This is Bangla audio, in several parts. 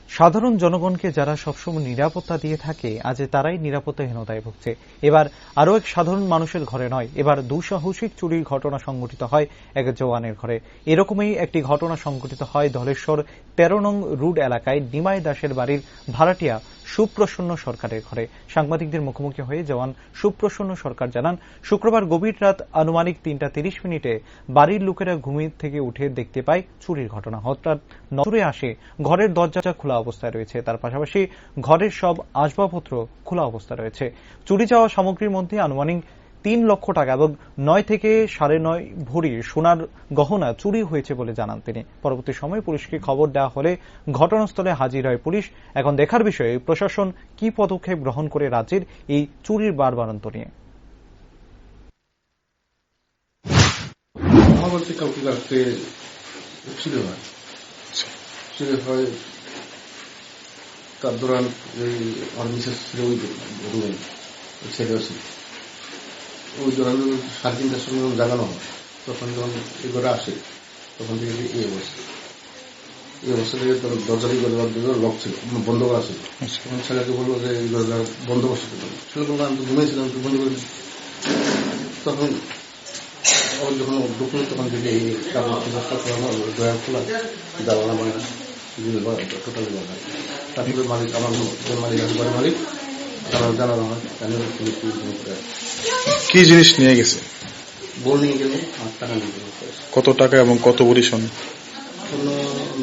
সাধারণ জনগণকে যারা সবসময় নিরাপত্তা দিয়ে থাকে আজ তারাই নিরাপত্তাহীনতায় ভুগছে। এবার আরও এক সাধারণ মানুষের ঘরে নয়, এবার দুঃসাহসিক চুরির ঘটনা সংঘটিত হয় এক জওয়ানের ঘরে। এরকমই একটি ঘটনা সংঘটিত হয় ধলেশ্বর ১৩ নং রুড এলাকায় নিমাই দাসের বাড়ির ভাড়াটিয়া সুপ্রসন্ন সরকারের ঘরে। সাংবাদিকদের মুখোমুখি হয়ে জওয়ান সুপ্রসন্ন সরকার জানান, শুক্রবার গভীর রাত আনুমানিক ৩:৩০ বাড়ির লোকেরা ঘুমিয়ে থেকে উঠে দেখতে পায় চুরির ঘটনা। হঠাৎ নজরে আসে ঘরের দরজা খোলা অবস্থায় রয়েছে, তার পাশাপাশি ঘরের সব আসবাবপত্র খোলা অবস্থায় রয়েছে। চুরি যাওয়া সামগ্রীর মধ্যে আনুমানিক ৩ লক্ষ টাকা এবং ৯ থেকে ৯.৫ ভরি সোনার গহনা চুরি হয়েছে বলে জানান তিনি। পরবর্তী সময়ে পুলিশকে খবর দেওয়া হলে ঘটনাস্থলে হাজির হয় পুলিশ। এখন দেখার বিষয়ে প্রশাসন কি পদক্ষেপ গ্রহণ করে রাজ্যের এই চুরির বাড়বাড়ন্ত নিয়ে। তার দৌরান ছেলে আছে ওই দৌরান 3:30টার সময় জাগানো হয়, তখন যখন এগুলো আসে তখন থেকে এই অবস্থা থেকে দরজাটি লক ছিল, বন্ধ করা ছিল। তখন ছেলেকে বললো যে এই দরজা বন্ধ করছে, ছেলে বললো আমি তো ঘুমিয়েছিলাম, তো বন্ধ করে। তখন যখন ঢুকলো তখন থেকে এই দয়া খোলা জ্বালানা মানে টোটালি বাধা। তারপরে মালিক আমার মালিক আছে, বাড়ির মালিক জানানো হয়, কি জিনিস নিয়ে গেছে? বল নিয়ে গেল আর টাকা নিয়ে গেল। কত টাকা এবং কত ভরি সোনা?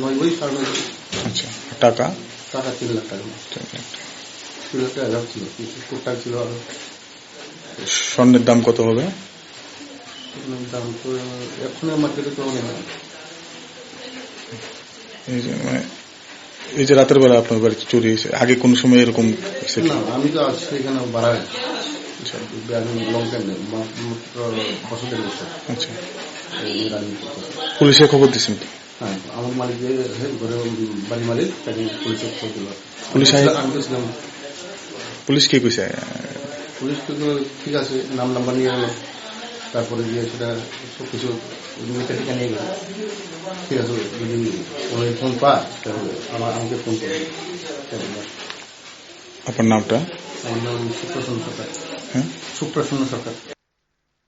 9 ভরি 9.5 ভরি। আচ্ছা, টাকা 3 লাখ টাকা। 3 লাখ টাকা ছিল, টাকা ছিল। আর স্বর্ণের দাম কত হবে? স্বর্ণের দাম তো এখন মার্কেটে তো অনেক। এই যে রাতের বেলা আপনার বাড়িতে চুরি হয়েছে, আগে কোন সময় এরকম? না, আমি তো আসছি এখানে বাড়ায় লং টাইম বছরের বছর। আচ্ছা, পুলিশে খবর দিচ্ছেন তো? হ্যাঁ, আমার মালিক বাড়ির মালিক তাকে পুলিশে খবর দিল। আমি তো ছিলাম। পুলিশ কি কইছে? পুলিশ তো ঠিক আছে, নাম্বার নিয়ে গেল, তারপরে গিয়ে সেটা সবকিছু টিকা নিয়ে গেল। ঠিক আছে, যদি ফোন পায় তাহলে আমাকে ফোন করবে। আপনার নামটা? আমার নাম সুপ্রসন্ন সরকার। হ্যাঁ, সুপ্রসন্ন সরকার।